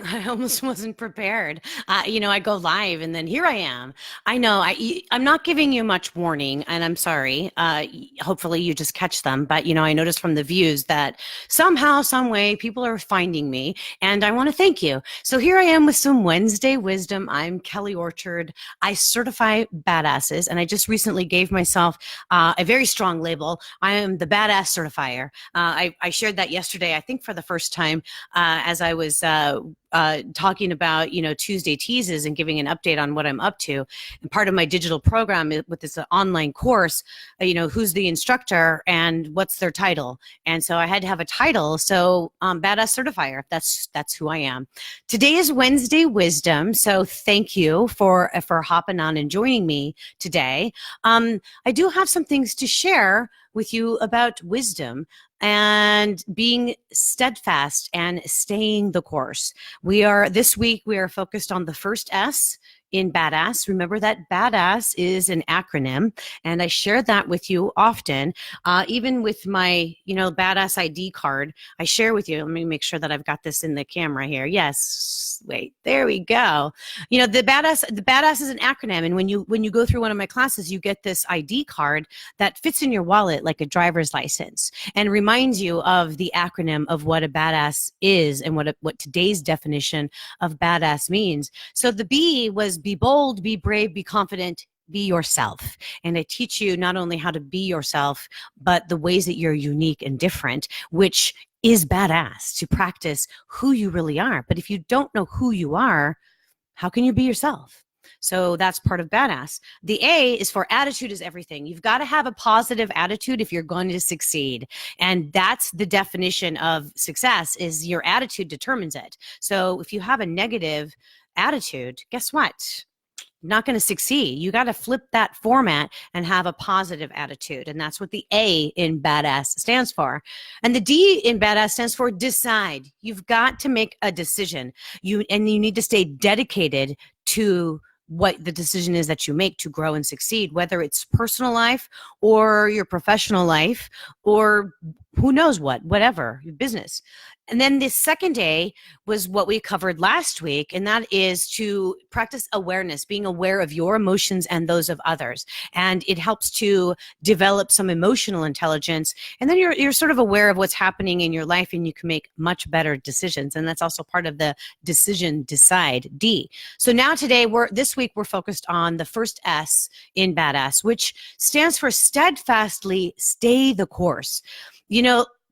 I almost wasn't prepared. I go live and then here I am. I know I'm not giving you much warning and I'm sorry. Hopefully you just catch them. But, I noticed from the views that somehow, some way people are finding me and I want to thank you. So here I am with some Wednesday wisdom. I'm Kelly Orchard. I certify badasses and I just recently gave myself a very strong label. I am the badass certifier. I shared that yesterday, I think for the first time as I was talking about, Tuesday teases and giving an update on what I'm up to. And part of my digital program with this online course, who's the instructor and what's their title. And so I had to have a title. So Badass Certifier, that's who I am. Today is Wednesday Wisdom. So thank you for hopping on and joining me today. I do have some things to share with you about wisdom and being steadfast and staying the course. This week, we are focused on the first S in B.A.D.A.S.S. Remember that B.A.D.A.S.S is an acronym, and I share that with you often. Even with my, B.A.D.A.S.S ID card, I share with you. Let me make sure that I've got this in the camera here. Yes, wait, there we go. The B.A.D.A.S S is an acronym, and when you go through one of my classes, you get this ID card that fits in your wallet like a driver's license and reminds you of the acronym of what a badass is and what today's definition of badass means. So the B was be bold, be brave, be confident, be yourself. And I teach you not only how to be yourself, but the ways that you're unique and different, which is badass to practice who you really are. But if you don't know who you are, how can you be yourself? So that's part of badass. The A is for attitude is everything. You've got to have a positive attitude if you're going to succeed. And that's the definition of success is your attitude determines it. So if you have a negative attitude, guess what? Not going to succeed. You got to flip that format and have a positive attitude. And that's what the A in badass stands for. And the D in badass stands for decide. You've got to make a decision. You need to stay dedicated to what the decision is that you make to grow and succeed, whether it's personal life or your professional life or who knows whatever, your business. And then the second A was what we covered last week, and that is to practice awareness, being aware of your emotions and those of others. And it helps to develop some emotional intelligence. And then you're sort of aware of what's happening in your life and you can make much better decisions. And that's also part of the decision decide D. So now today, this week, we're focused on the first S in B.A.D.A.S S, which stands for Steadfastly Stay the Course.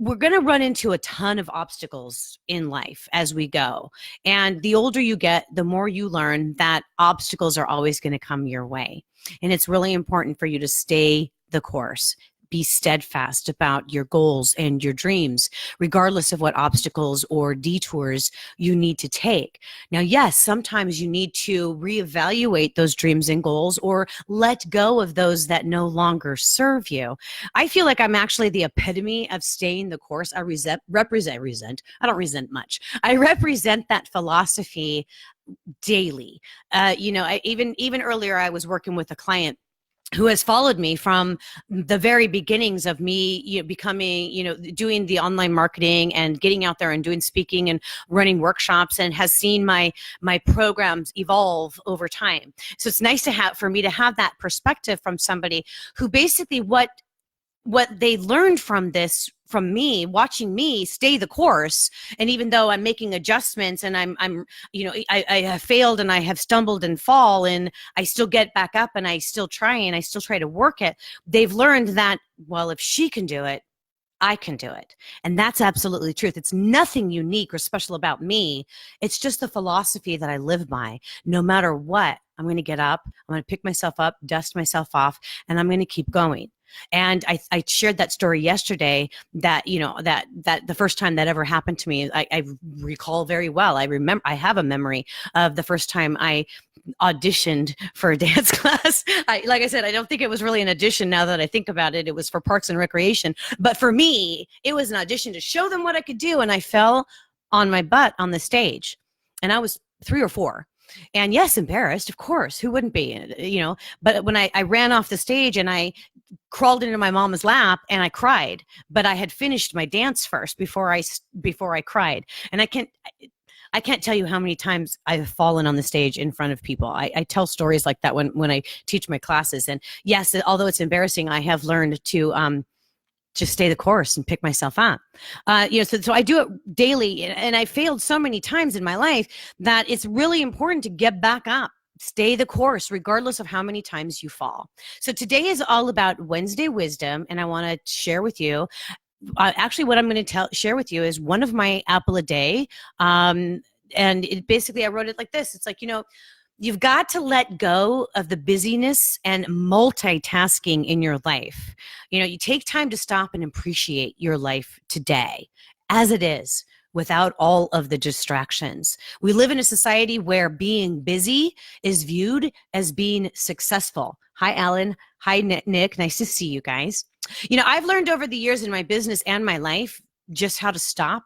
We're going to run into a ton of obstacles in life as we go. And the older you get, the more you learn that obstacles are always going to come your way. And it's really important for you to stay the course. Be steadfast about your goals and your dreams, regardless of what obstacles or detours you need to take. Now, yes, sometimes you need to reevaluate those dreams and goals or let go of those that no longer serve you. I feel like I'm actually the epitome of staying the course. I represent, I don't resent much. I represent that philosophy daily. Even earlier, I was working with a client who has followed me from the very beginnings of me becoming, doing the online marketing and getting out there and doing speaking and running workshops, and has seen my programs evolve over time. So it's nice for me to have that perspective from somebody who basically what they learned from me, watching me stay the course. And even though I'm making adjustments and I have failed and I have stumbled and fall and I still get back up and I still try to work it. They've learned that, well, if she can do it, I can do it. And that's absolutely truth. It's nothing unique or special about me. It's just the philosophy that I live by. No matter what, I'm going to get up, I'm going to pick myself up, dust myself off, and I'm going to keep going. And I shared that story yesterday that, that the first time that ever happened to me, I recall very well. I have a memory of the first time I auditioned for a dance class. Like I said, I don't think it was really an audition now that I think about it. It was for Parks and Recreation. But for me, it was an audition to show them what I could do. And I fell on my butt on the stage. And I was 3 or 4. And yes, embarrassed, of course. Who wouldn't be, But when I ran off the stage and I crawled into my mama's lap and I cried, but I had finished my dance first before I cried. And I can't tell you how many times I've fallen on the stage in front of people. I tell stories like that when I teach my classes. And yes, although it's embarrassing, I have learned to just stay the course and pick myself up. So I do it daily, and I failed so many times in my life that it's really important to get back up. Stay the course, regardless of how many times you fall. So today is all about Wednesday wisdom, and I want to share with you. Actually, what I'm going to share with you is one of my apple a day. And basically, I wrote it like this. It's like, you've got to let go of the busyness and multitasking in your life. You take time to stop and appreciate your life today as it is, without all of the distractions. We live in a society where being busy is viewed as being successful. Hi, Alan. Hi, Nick. Nice to see you guys. I've learned over the years in my business and my life just how to stop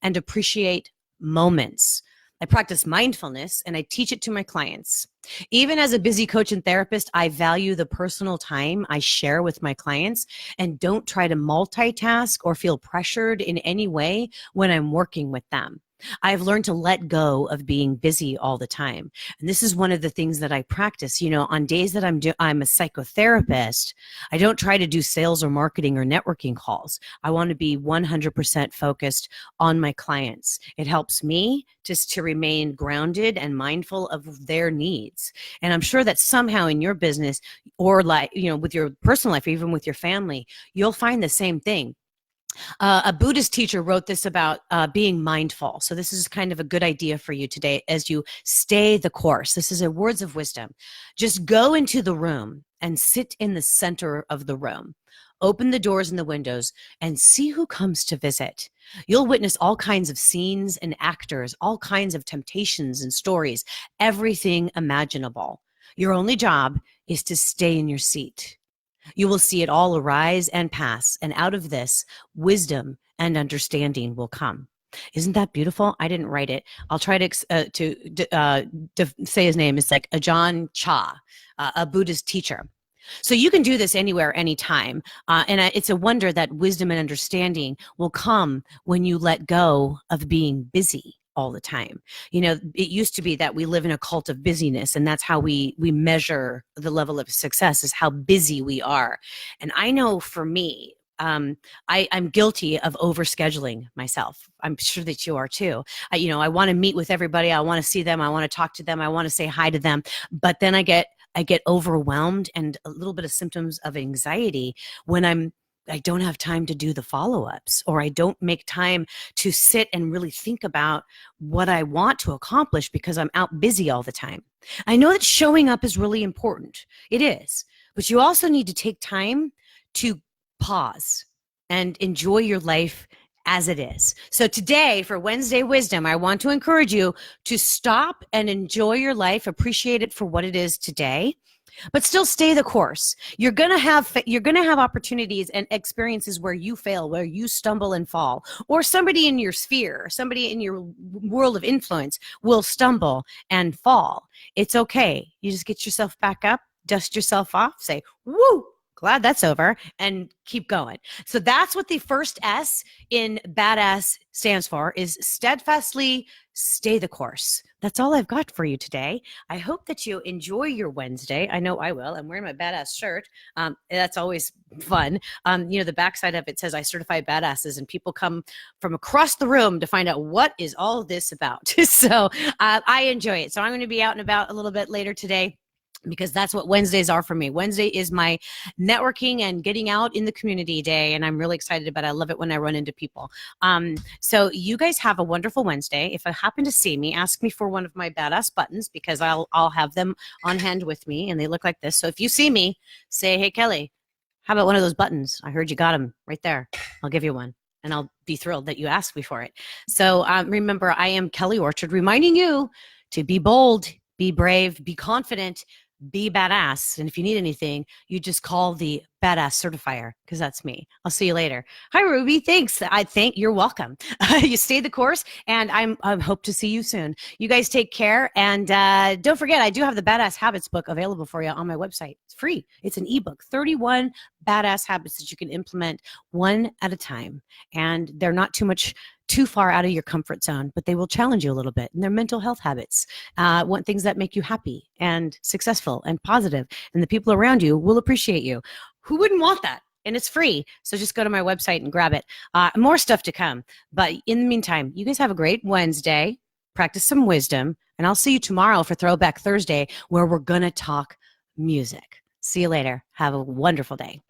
and appreciate moments. I practice mindfulness and I teach it to my clients. Even as a busy coach and therapist, I value the personal time I share with my clients and don't try to multitask or feel pressured in any way when I'm working with them. I've learned to let go of being busy all the time. And this is one of the things that I practice. On days that I'm a psychotherapist, I don't try to do sales or marketing or networking calls. I want to be 100% focused on my clients. It helps me just to remain grounded and mindful of their needs. And I'm sure that somehow in your business or with your personal life, or even with your family, you'll find the same thing. A Buddhist teacher wrote this about being mindful. So this is kind of a good idea for you today as you stay the course. This is a words of wisdom. Just go into the room and sit in the center of the room. Open the doors and the windows and see who comes to visit. You'll witness all kinds of scenes and actors, all kinds of temptations and stories, everything imaginable. Your only job is to stay in your seat. You will see it all arise and pass, and out of this, wisdom and understanding will come. Isn't that beautiful? I didn't write it. I'll try to say his name. It's like Ajahn Chah, a Buddhist teacher. So you can do this anywhere, anytime. And it's a wonder that wisdom and understanding will come when you let go of being busy all the time. It used to be that we live in a cult of busyness, and that's how we measure the level of success, is how busy we are. And I know for me, I'm guilty of overscheduling myself. I'm sure that you are too. I want to meet with everybody. I want to see them. I want to talk to them. I want to say hi to them. But then I get overwhelmed and a little bit of symptoms of anxiety when I don't have time to do the follow-ups, or I don't make time to sit and really think about what I want to accomplish because I'm out busy all the time. I know that showing up is really important. It is. But you also need to take time to pause and enjoy your life as it is. So today, for Wednesday Wisdom, I want to encourage you to stop and enjoy your life, appreciate it for what it is today, but still stay the course. You're going to have opportunities and experiences where you fail, where you stumble and fall, or somebody in your sphere, somebody in your world of influence will stumble and fall. It's okay. You just get yourself back up, dust yourself off, say, woo, glad that's over, and keep going. So that's what the first S in B.A.D.A.S.S stands for, is steadfastly stay the course. That's all I've got for you today. I hope that you enjoy your Wednesday. I know I will. I'm wearing my B.A.D.A.S.S shirt. That's always fun. The backside of it says I certify B.A.D.A.S.S, and people come from across the room to find out what is all this about. So I enjoy it. So I'm going to be out and about a little bit later today, because that's what Wednesdays are for me. Wednesday is my networking and getting out in the community day, and I'm really excited about it. I love it when I run into people. So you guys have a wonderful Wednesday. If you happen to see me, ask me for one of my B.A.D.A.S.S buttons, because I'll have them on hand with me, and they look like this. So if you see me, say, hey, Kelly, how about one of those buttons? I heard you got them right there. I'll give you one, and I'll be thrilled that you asked me for it. So remember, I am Kelly Orchard, reminding you to be bold, be brave, be confident, be badass. And if you need anything, you just call the B.A.D.A.S.S certifier, because that's me. I'll see you later. Hi, Ruby. Thanks. You're welcome. You stay the course, and I hope to see you soon. You guys take care. And don't forget, I do have the B.A.D.A.S S Habits book available for you on my website. It's free. It's an ebook, 31 B.A.D.A.S S habits that you can implement one at a time. And they're not too much too far out of your comfort zone, but they will challenge you a little bit. And their mental health habits, want things that make you happy and successful and positive, and the people around you will appreciate you. Who wouldn't want that? And it's free. So just go to my website and grab it. More stuff to come. But in the meantime, you guys have a great Wednesday. Practice some wisdom. And I'll see you tomorrow for Throwback Thursday, where we're going to talk music. See you later. Have a wonderful day.